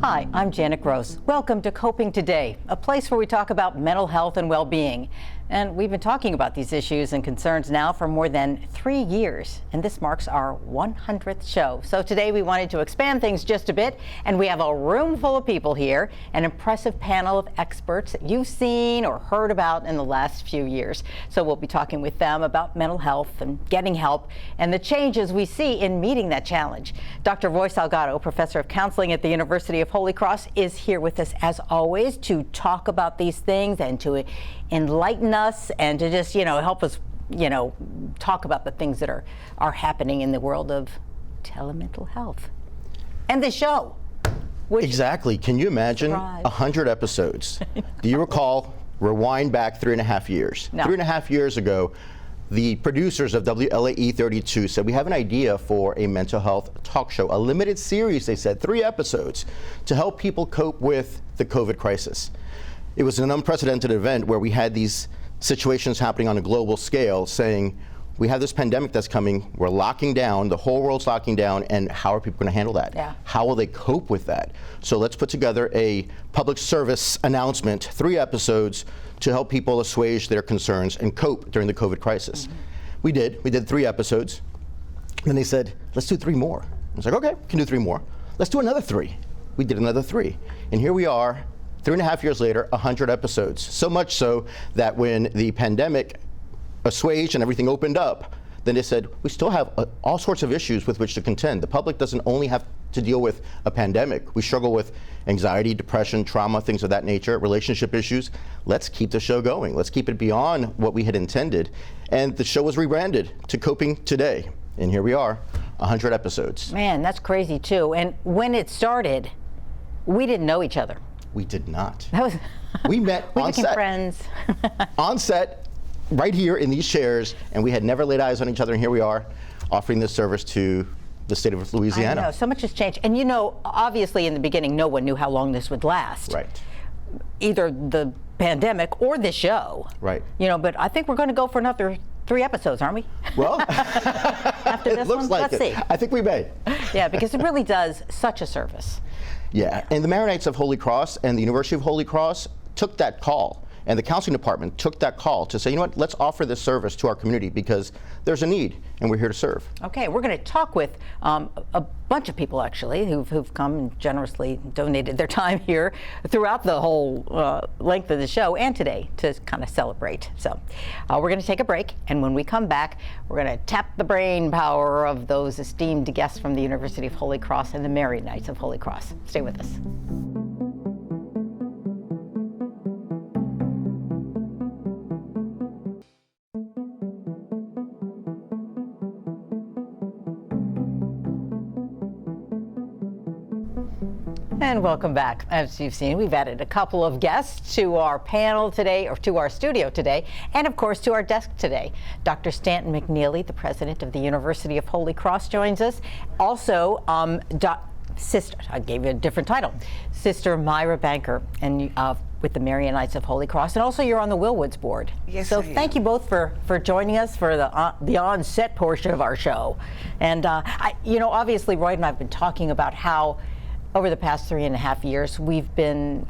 Hi, I'm Janet Gross. Welcome to Coping Today, a place where we talk about mental health and well-being. And we've been talking about these issues and concerns now for more than 3 years, and this marks our 100th show. So today we wanted to expand things just a bit, and we have a room full of people here, an impressive panel of experts that you've seen or heard about in the last few years. So we'll be talking with them about mental health and getting help and the changes we see in meeting that challenge. Dr. Roy Salgado, professor of counseling at the University of Holy Cross, is here with us as always to talk about these things and to enlighten us and to just, help us, talk about the things that are happening in the world of telemental health. And the show. Exactly. Can you imagine 100 episodes? Do you recall, rewind back 3.5 years? No. 3.5 years ago, the producers of WLAE-TV said, we have an idea for a mental health talk show, a limited series, they said, 3 episodes, to help people cope with the COVID crisis. It was an unprecedented event where we had these situations happening on a global scale saying, we have this pandemic that's coming, we're locking down, the whole world's locking down, and how are people going to handle that? Yeah. How will they cope with that? So let's put together a public service announcement, 3 episodes, to help people assuage their concerns and cope during the COVID crisis. Mm-hmm. We did 3 episodes. Then they said, let's do 3 more. I was like, okay, we can do 3 more. Let's do another 3. We did another 3. And here we are, 3.5 years later, 100 episodes. So much so that when the pandemic assuaged and everything opened up, then they said, we still have all sorts of issues with which to contend. The public doesn't only have to deal with a pandemic. We struggle with anxiety, depression, trauma, things of that nature, relationship issues. Let's keep the show going. Let's keep it beyond what we had intended. And the show was rebranded to Coping Today. And here we are, 100 episodes. Man, that's crazy too. And when it started, we didn't know each other. We did not. We met we on became set. friends. On set, right here in these chairs, and we had never laid eyes on each other, and here we are offering this service to the state of Louisiana. I know, so much has changed. And obviously in the beginning, no one knew how long this would last. Right. Either the pandemic or the show. Right. But I think we're going to go for another 3 episodes, aren't we? Well, after this it looks one, like let's see. I think we may. Yeah, because it really does such a service. Yeah, and the Maronites of Holy Cross and the University of Holy Cross took that call, and the counseling department took that call to say, you know what, let's offer this service to our community because there's a need, and we're here to serve. Okay, we're going to talk with a bunch of people, actually, who've come and generously donated their time here throughout the whole length of the show and today to kind of celebrate. So we're going to take a break, and when we come back, we're going to tap the brain power of those esteemed guests from the University of Holy Cross and the Maronites of Holy Cross. Stay with us. And welcome back. As you've seen, we've added a couple of guests to our panel today, or to our studio today, and of course to our desk today. Dr. Stanton McNeely, the president of the University of Holy Cross, joins us. Also, Sister, I gave you a different title, Sister Myra Banker, and with the Maronites of Holy Cross, and also you're on the Willwoods board. Yes, so thank you both for joining us for the on-set portion of our show. And obviously, Roy and I have been talking about how over the past 3.5 years, we've been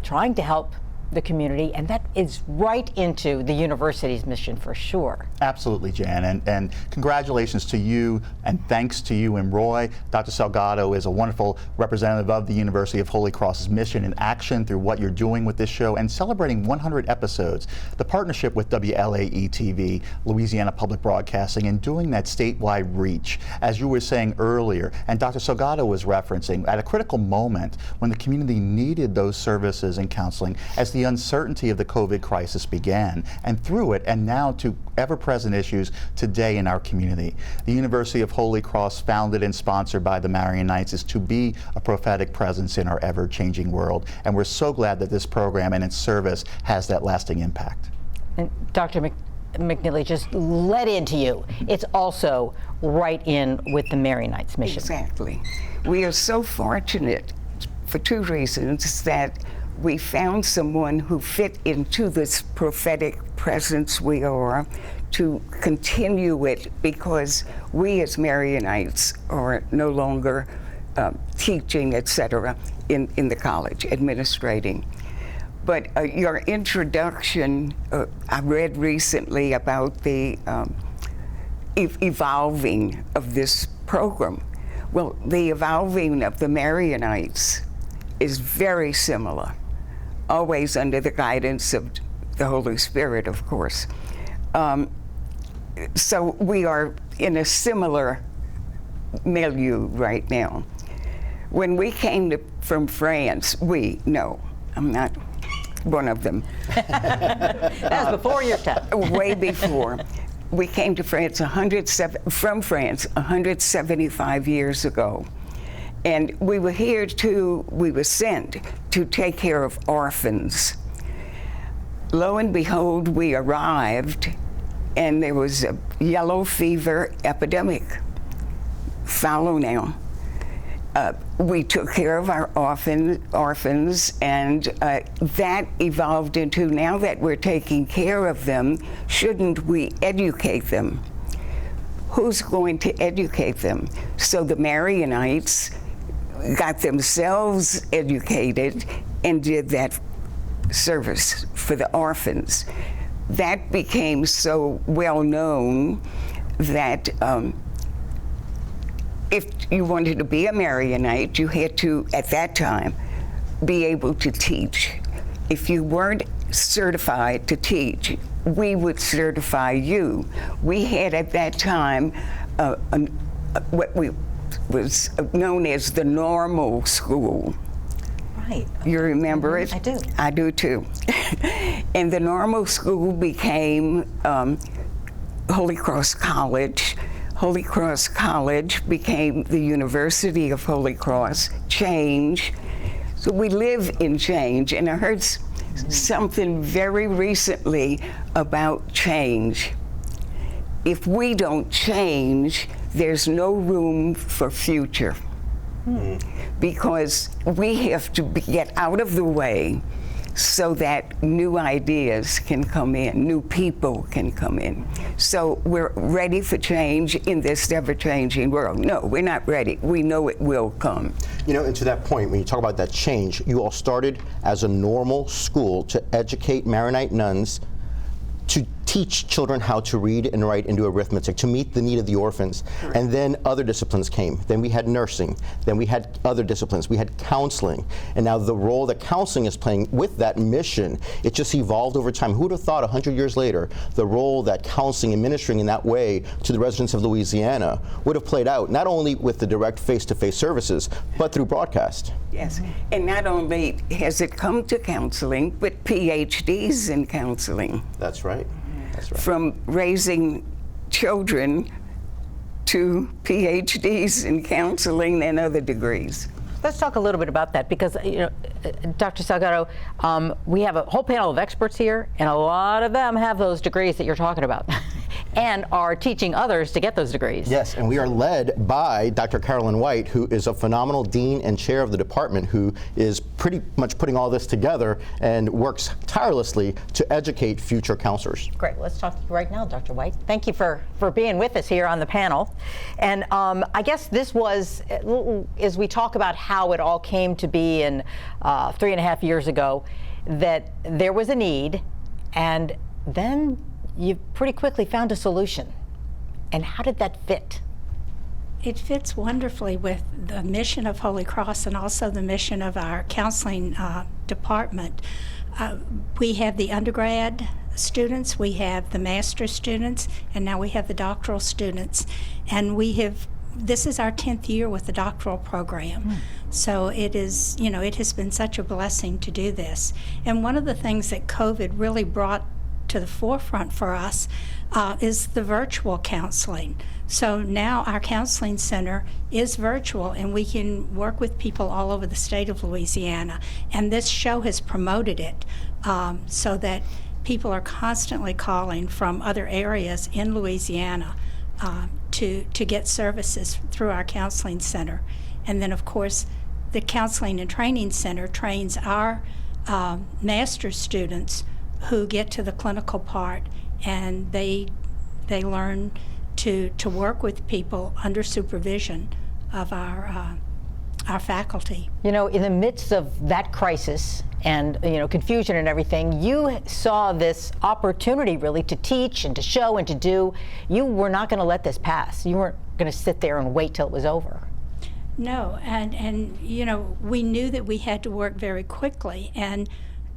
trying to help the community, and that is right into the university's mission for sure. Absolutely, Jan, and congratulations to you, and thanks to you and Roy. Dr. Salgado is a wonderful representative of the University of Holy Cross's mission in action through what you're doing with this show and celebrating 100 episodes. The partnership with WLAE-TV, Louisiana Public Broadcasting, and doing that statewide reach, as you were saying earlier, and Dr. Salgado was referencing, at a critical moment when the community needed those services and counseling as the uncertainty of the COVID crisis began, and through it, and now to ever-present issues today in our community. The University of Holy Cross, founded and sponsored by the Maronites, is to be a prophetic presence in our ever-changing world, and we're so glad that this program and its service has that lasting impact. And Dr. McNeely, just let into you, it's also right in with the Maronites' mission. Exactly. We are so fortunate for 2 reasons: that we found someone who fit into this prophetic presence we are, to continue it, because we as Maronites are no longer teaching, etc., in the college, administrating. But your introduction, I read recently about the evolving of this program. Well, the evolving of the Marianites is very similar, always under the guidance of the Holy Spirit, of course. So we are in a similar milieu right now. When we came from France, I'm not one of them. That was before your time. Way before. We came to France from France 175 years ago. And we were sent to take care of orphans. Lo and behold, we arrived, and there was a yellow fever epidemic. Follow now. We took care of our orphans, and that evolved into, now that we're taking care of them, shouldn't we educate them? Who's going to educate them? So the Marianites got themselves educated and did that service for the orphans. That became so well known that if you wanted to be a Marianite, you had to, at that time, be able to teach. If you weren't certified to teach, we would certify you. We had at that time what was known as the normal school. Right. You remember it? I do. I do too. And the normal school became Holy Cross College. Holy Cross College became the University of Holy Cross. Change. So we live in change, and I heard something very recently about change. If we don't change, there's no room for future. Because we have to get out of the way so that new ideas can come in, new people can come in. So we're ready for change in this ever-changing world. No, we're not ready. We know it will come. You know, and to that point, when you talk about that change, you all started as a normal school to educate Maronite nuns to teach children how to read and write and do arithmetic, to meet the need of the orphans. Correct. And then other disciplines came. Then we had nursing. Then we had other disciplines. We had counseling. And now the role that counseling is playing with that mission, it just evolved over time. Who would have thought 100 years later, the role that counseling and ministering in that way to the residents of Louisiana would have played out, not only with the direct face-to-face services, but through broadcast. Yes, and not only has it come to counseling, but PhDs in counseling. That's right. That's right. From raising children to PhDs in counseling and other degrees. Let's talk a little bit about that, because Dr. Salgado, we have a whole panel of experts here, and a lot of them have those degrees that you're talking about and are teaching others to get those degrees. Yes, and we are led by Dr. Carolyn White, who is a phenomenal dean and chair of the department, who is pretty much putting all this together and works tirelessly to educate future counselors. Great. Let's talk to you right now, Dr. White. Thank you for being with us here on the panel. And I guess this was, as we talk about how it all came to be in 3.5 years ago, that there was a need, and then you pretty quickly found a solution. And how did that fit? It fits wonderfully with the mission of Holy Cross and also the mission of our counseling department. We have the undergrad students, we have the master's students, and now we have the doctoral students. And this is our 10th year with the doctoral program. So it is, it has been such a blessing to do this. And one of the things that COVID really brought to the forefront for us is the virtual counseling. So now our counseling center is virtual, and we can work with people all over the state of Louisiana. And this show has promoted it so that people are constantly calling from other areas in Louisiana to get services through our counseling center. And then, of course, the Counseling and Training Center trains our master's students who get to the clinical part, and they learn to work with people under supervision of our our faculty. You know, in the midst of that crisis and, you know, confusion and everything, you saw this opportunity really to teach and to show and to do. You were not going to let this pass. You weren't going to sit there and wait till it was over. No, and you know, we knew that we had to work very quickly, and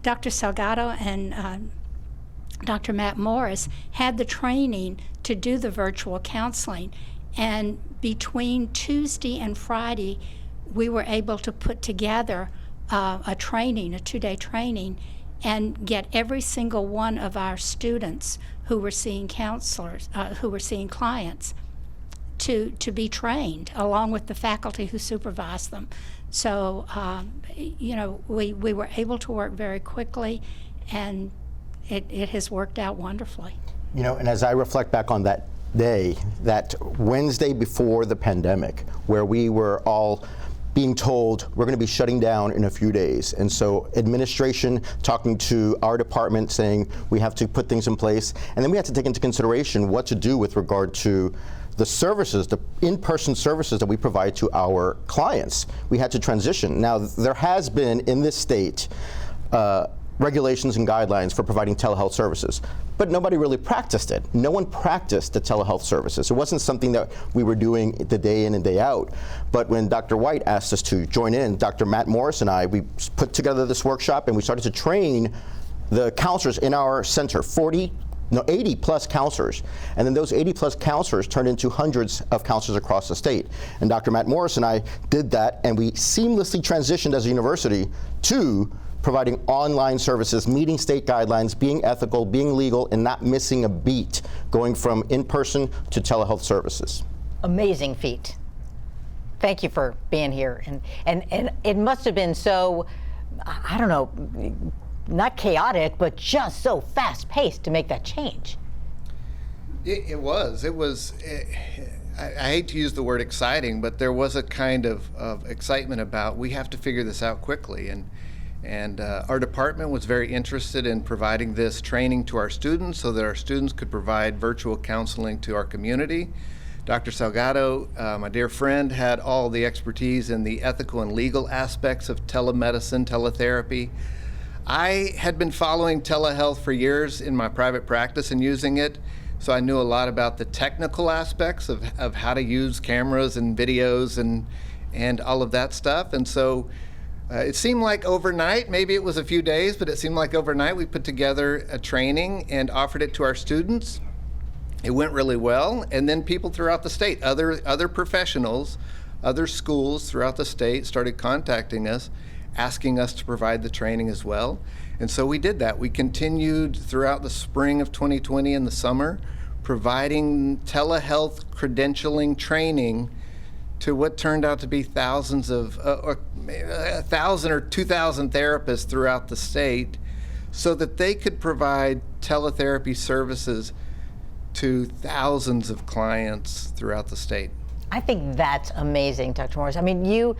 Dr. Salgado and Dr. Matt Morris had the training to do the virtual counseling, and between Tuesday and Friday, we were able to put together a training, a 2-day training, and get every single one of our students who were seeing counselors, who were seeing clients, to be trained along with the faculty who supervised them. So, you know, we were able to work very quickly, and it has worked out wonderfully. You know, and as I reflect back on that day, that Wednesday before the pandemic, where we were all being told we're going to be shutting down in a few days. And so administration talking to our department saying we have to put things in place. And then we had to take into consideration what to do with regard to the services, the in-person services that we provide to our clients. We had to transition. Now, there has been in this state regulations and guidelines for providing telehealth services, but nobody really practiced it. No one practiced the telehealth services. It wasn't something that we were doing the day in and day out. But when Dr. White asked us to join in, Dr. Matt Morris and I, we put together this workshop and we started to train the counselors in our center, 80 plus counselors. And then those 80 plus counselors turned into hundreds of counselors across the state. And Dr. Matt Morris and I did that, and we seamlessly transitioned as a university to providing online services, meeting state guidelines, being ethical, being legal, and not missing a beat, going from in-person to telehealth services. Amazing feat. Thank you for being here. And it must have been so, I don't know, not chaotic, but just so fast-paced to make that change. It was. I hate to use the word exciting, but there was a kind of excitement about we have to figure this out quickly. And our department was very interested in providing this training to our students so that our students could provide virtual counseling to our community. Dr. Salgado, my dear friend, had all the expertise in the ethical and legal aspects of telemedicine, teletherapy. I had been following telehealth for years in my private practice and using it, so I knew a lot about the technical aspects of how to use cameras and videos and all of that stuff. And so it seemed like overnight, maybe it was a few days, but it seemed like overnight we put together a training and offered it to our students. It went really well, and then people throughout the state, other professionals, other schools throughout the state started contacting us, asking us to provide the training as well. And so we did that. We continued throughout the spring of 2020 and the summer, providing telehealth credentialing training to what turned out to be thousands of, 1,000 or 2,000 therapists throughout the state, so that they could provide teletherapy services to thousands of clients throughout the state. I think that's amazing, Dr. Morris. I mean,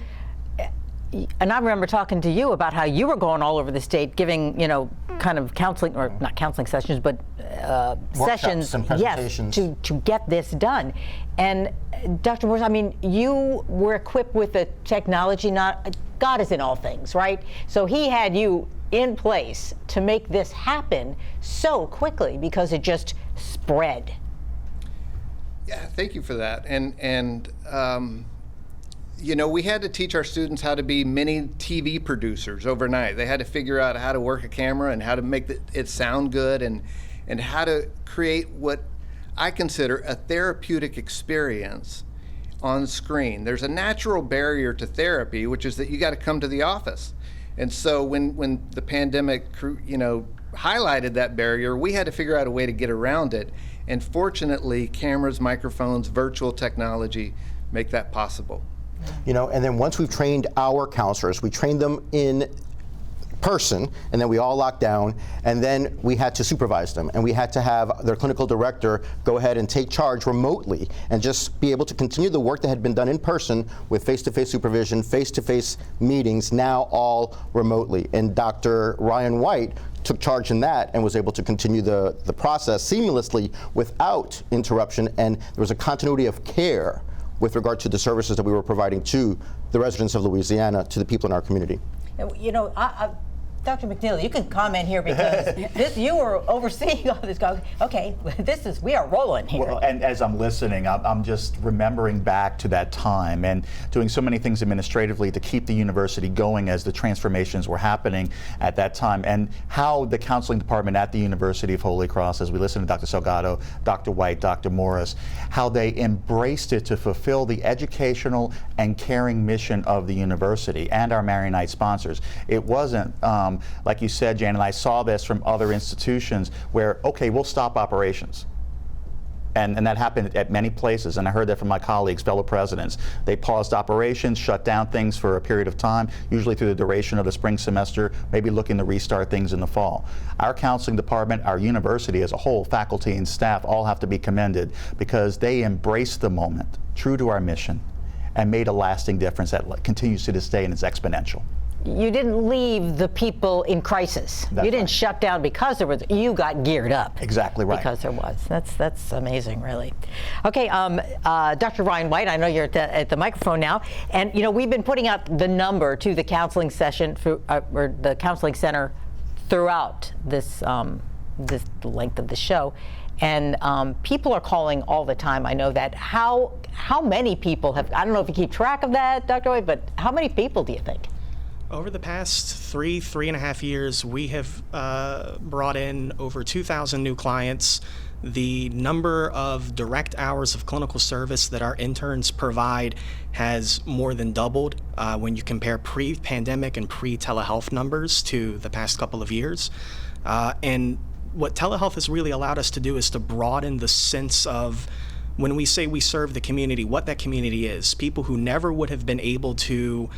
and I remember talking to you about how you were going all over the state giving, you know, kind of counseling, or not counseling sessions, but sessions, and presentations. Yes, to get this done. And Dr. Morris, I mean, you were equipped with the technology, God is in all things, right? So he had you in place to make this happen so quickly because it just spread. Yeah, thank you for that. And you know, we had to teach our students how to be mini TV producers overnight. They had to figure out how to work a camera and how to make it sound good and how to create what I consider a therapeutic experience on screen. There's a natural barrier to therapy, which is that you got to come to the office. And so when the pandemic, you know, highlighted that barrier, we had to figure out a way to get around it. And fortunately, cameras, microphones, virtual technology make that possible. You know, and then once we've trained our counselors, we trained them in person, and then we all locked down, and then we had to supervise them, and we had to have their clinical director go ahead and take charge remotely and just be able to continue the work that had been done in person with face-to-face supervision, face-to-face meetings, now all remotely. And Dr. Ryan White took charge in that and was able to continue the process seamlessly without interruption, and there was a continuity of care with regard to the services that we were providing to the residents of Louisiana, to the people in our community. You know, Dr. McNeil, you can comment here because you were overseeing all this. Okay, we are rolling here. Well, and as I'm listening, I'm just remembering back to that time and doing so many things administratively to keep the university going as the transformations were happening at that time, and how the counseling department at the University of Holy Cross, as we listen to Dr. Salgado, Dr. White, Dr. Morris, how they embraced it to fulfill the educational and caring mission of the university and our Marionite sponsors. It wasn't like you said, Jan, and I saw this from other institutions where, okay, we'll stop operations. And that happened at many places, and I heard that from my colleagues, fellow presidents. They paused operations, shut down things for a period of time, usually through the duration of the spring semester, maybe looking to restart things in the fall. Our counseling department, our university as a whole, faculty and staff, all have to be commended because they embraced the moment, true to our mission, and made a lasting difference that continues to this day, and it's exponential. You didn't leave the people in crisis. That's you didn't right. shut down because there was. You got geared up. Exactly right. Because there was. That's amazing, really. Okay, Dr. Ryan White, I know you're at the microphone now, and you know we've been putting out the number to the counseling session or the counseling center throughout this this length of the show, and people are calling all the time. I know that. How many people have? I don't know if you keep track of that, Dr. White, but how many people do you think? Over the past three and a half years, we have brought in over 2,000 new clients. The number of direct hours of clinical service that our interns provide has more than doubled when you compare pre-pandemic and pre-telehealth numbers to the past couple of years. And what telehealth has really allowed us to do is to broaden the sense of when we say we serve the community, what that community is. People who never would have been able to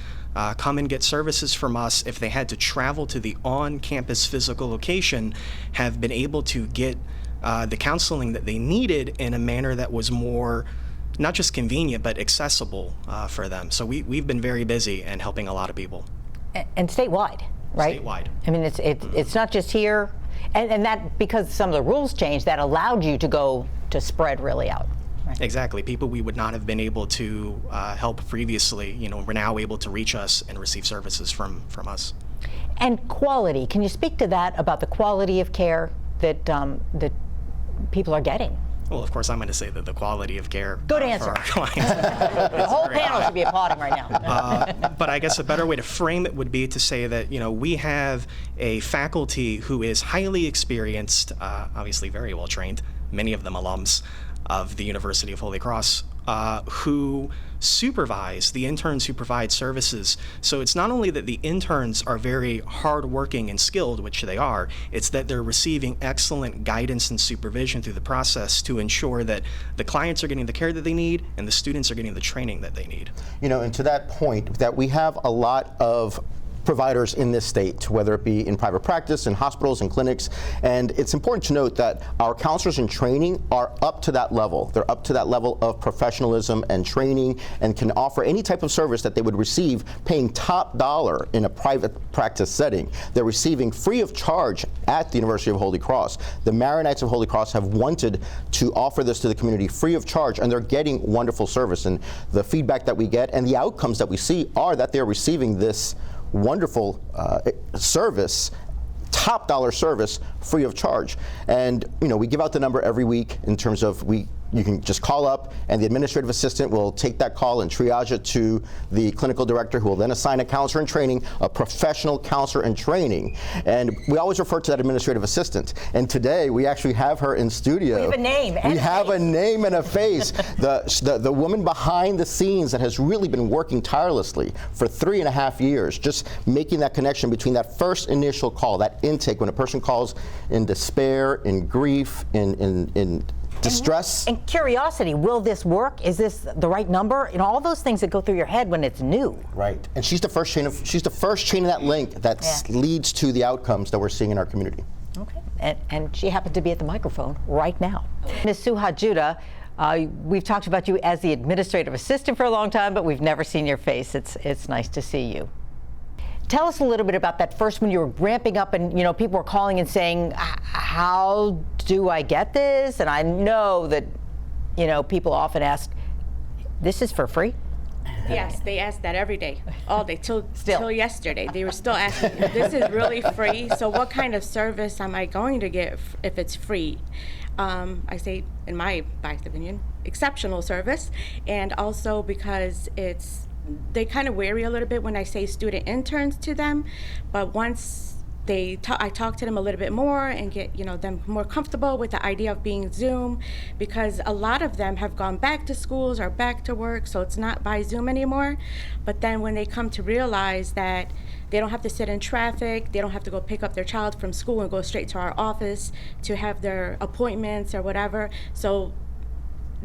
come and get services from us if they had to travel to the on-campus physical location have been able to get the counseling that they needed in a manner that was more not just convenient but accessible for them. So we've been very busy and helping a lot of people. And statewide, right? Statewide. I mean, it's not just here, and that because some of the rules changed, that allowed you to go to spread really out. Right. Exactly. People we would not have been able to help previously, you know, we're now able to reach us and receive services from us. And quality. Can you speak to that about the quality of care that that people are getting? Well, of course, I'm going to say that the quality of care Good for answer. our clients. The whole panel should be applauding right now. But I guess a better way to frame it would be to say that, you know, we have a faculty who is highly experienced, obviously very well trained, many of them alums of the University of Holy Cross, who supervise the interns who provide services. So it's not only that the interns are very hardworking and skilled, which they are, it's that they're receiving excellent guidance and supervision through the process to ensure that the clients are getting the care that they need and the students are getting the training that they need. You know, and to that point, that we have a lot of providers in this state, whether it be in private practice, in hospitals, and clinics, and it's important to note that our counselors in training are up to that level. They're up to that level of professionalism and training and can offer any type of service that they would receive paying top dollar in a private practice setting. They're receiving free of charge at the University of Holy Cross. The Maronites of Holy Cross have wanted to offer this to the community free of charge, and they're getting wonderful service. And the feedback that we get and the outcomes that we see are that they're receiving this wonderful service, top dollar service, free of charge. And you know, we give out the number every week in terms of you can just call up and the administrative assistant will take that call and triage it to the clinical director, who will then assign a counselor in training, a professional counselor in training. And we always refer to that administrative assistant. And today we actually have her in studio. We have a name and we have a name and a face. The woman behind the scenes that has really been working tirelessly for 3.5 years, just making that connection between that first initial call, that intake, when a person calls in despair, in grief, in distress. And curiosity, will this work? Is this the right number? You know, all those things that go through your head when it's new. Right. And she's the first chain of that link that leads to the outcomes that we're seeing in our community. Okay. And she happened to be at the microphone right now. Ms. Suha Judah, we've talked about you as the administrative assistant for a long time, but we've never seen your face. It's nice to see you. Tell us a little bit about that first when you were ramping up and, you know, people were calling and saying, how do I get this? And I know that, you know, people often ask, this is for free? Yes, they ask that every day, all day, till yesterday. They were still asking, this is really free, so what kind of service am I going to get if it's free? I say, in my biased opinion, exceptional service, and also because they kind of wary a little bit when I say student interns to them, but once I talk to them a little bit more and get them more comfortable with the idea of being Zoom, because a lot of them have gone back to schools or back to work, so it's not by Zoom anymore. But then when they come to realize that they don't have to sit in traffic, they don't have to go pick up their child from school and go straight to our office to have their appointments or whatever, so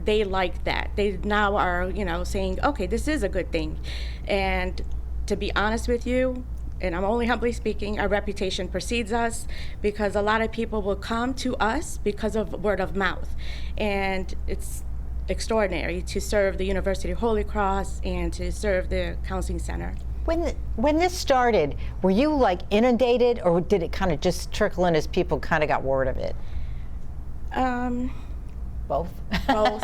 they like that. They now are saying, okay, this is a good thing. And to be honest with you, and I'm only humbly speaking, our reputation precedes us, because a lot of people will come to us because of word of mouth. And it's extraordinary to serve the University of Holy Cross and to serve the counseling center. When this started, were you like inundated, or did it kind of just trickle in as people kind of got word of it? Both? Both,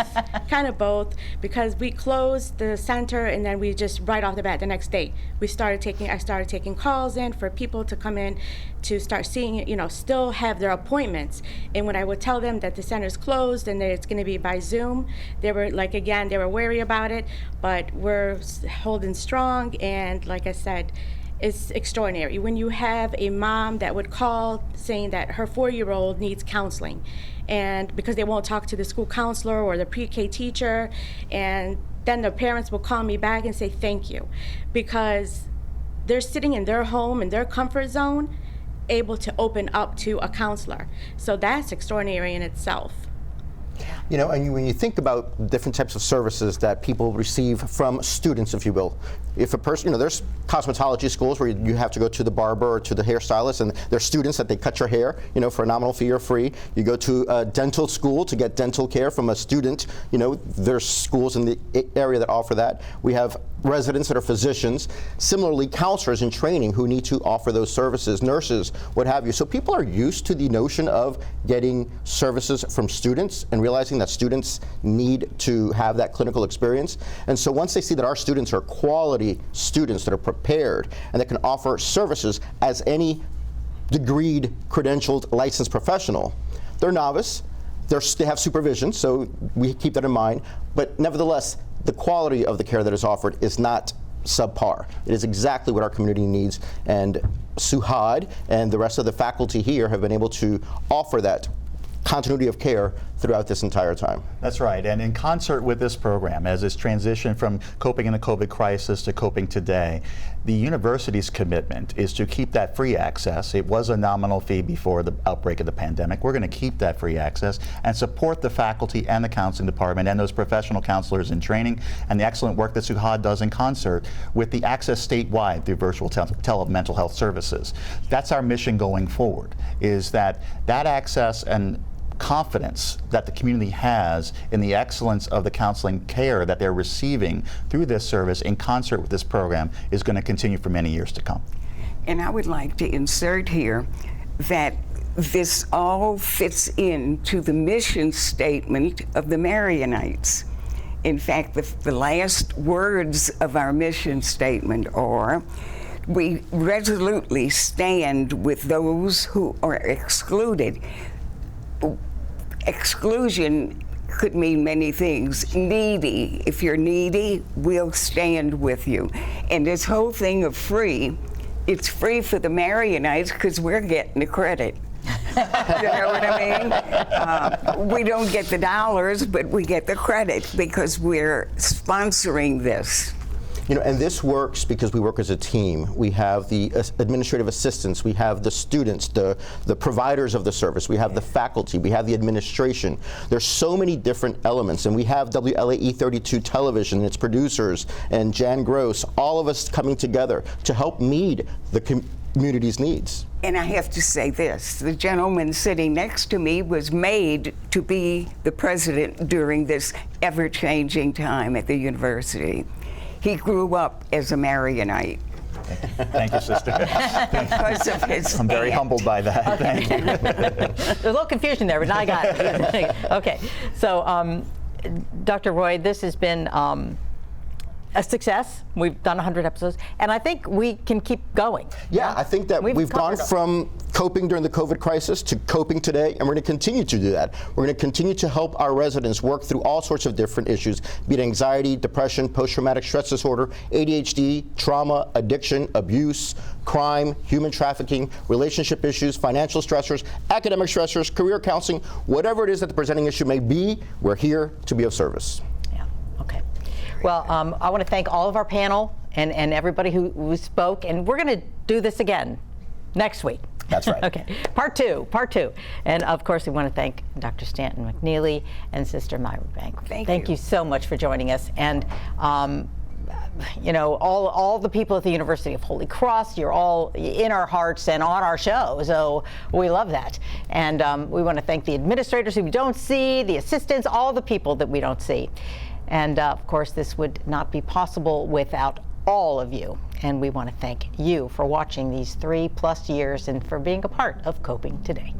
kind of both, because we closed the center and then we just right off the bat the next day I started taking calls in for people to come in to start seeing, still have their appointments. And when I would tell them that the center's closed and that it's going to be by Zoom, they were they were wary about it, but we're holding strong. And like I said, it's extraordinary when you have a mom that would call saying that her 4-year-old needs counseling, and because they won't talk to the school counselor or the pre-K teacher, and then the parents will call me back and say thank you, because they're sitting in their home in their comfort zone, able to open up to a counselor. So that's extraordinary in itself. And when you think about different types of services that people receive from students, if you will, if a person, there's cosmetology schools where you have to go to the barber or to the hairstylist, and there's students that they cut your hair, for a nominal fee or free. You go to a dental school to get dental care from a student. There's schools in the area that offer that. We have residents that are physicians, similarly counselors in training who need to offer those services, nurses, what have you. So people are used to the notion of getting services from students and realizing that students need to have that clinical experience. And so once they see that our students are quality students that are prepared and that can offer services as any degreed, credentialed, licensed professional, they're novice, they have supervision, so we keep that in mind, but nevertheless, the quality of the care that is offered is not subpar. It is exactly what our community needs, and Suhad and the rest of the faculty here have been able to offer that continuity of care throughout this entire time. That's right, and in concert with this program, as it's transitioned from coping in the COVID crisis to coping today, the university's commitment is to keep that free access. It was a nominal fee before the outbreak of the pandemic. We're going to keep that free access and support the faculty and the counseling department and those professional counselors in training and the excellent work that Suhad does in concert with the access statewide through virtual mental health services. That's our mission going forward, is that access and confidence that the community has in the excellence of the counseling care that they're receiving through this service in concert with this program is going to continue for many years to come. And I would like to insert here that this all fits into the mission statement of the Marianites. In fact, the last words of our mission statement are, we resolutely stand with those who are excluded. Exclusion could mean many things. Needy. If you're needy, we'll stand with you. And this whole thing of free, it's free for the Marianites because we're getting the credit. You know what I mean? We don't get the dollars, but we get the credit because we're sponsoring this. And this works because we work as a team. We have the administrative assistants, we have the students, the providers of the service, we have the faculty, we have the administration. There's so many different elements, and we have WLAE-32 television and its producers and Jan Gross, all of us coming together to help meet the community's needs. And I have to say this, the gentleman sitting next to me was made to be the president during this ever-changing time at the university. He grew up as a Marionite. Thank you, sister. Because of his I'm very humbled by that. Thank you. There's a little confusion there, but now I got it. Okay, so Dr. Roy, this has been a success. We've done 100 episodes, and I think we can keep going. Yeah, I think that we've gone from coping during the COVID crisis to coping today, and we're going to continue to do that. We're going to continue to help our residents work through all sorts of different issues, be it anxiety, depression, post-traumatic stress disorder, ADHD, trauma, addiction, abuse, crime, human trafficking, relationship issues, financial stressors, academic stressors, career counseling, whatever it is that the presenting issue may be, we're here to be of service. Yeah, okay. Well, I want to thank all of our panel and everybody who spoke, and we're going to do this again next week. That's right. Okay, part two. And of course, we want to thank Dr. Stanton McNeely and Sister Myra Bank. Thank you so much for joining us. And you know, all the people at the University of Holy Cross, you're all in our hearts and on our show, so we love that. And we want to thank the administrators who we don't see, the assistants, all the people that we don't see. And of course, this would not be possible without all of you. And we want to thank you for watching these 3+ years and for being a part of Coping Today.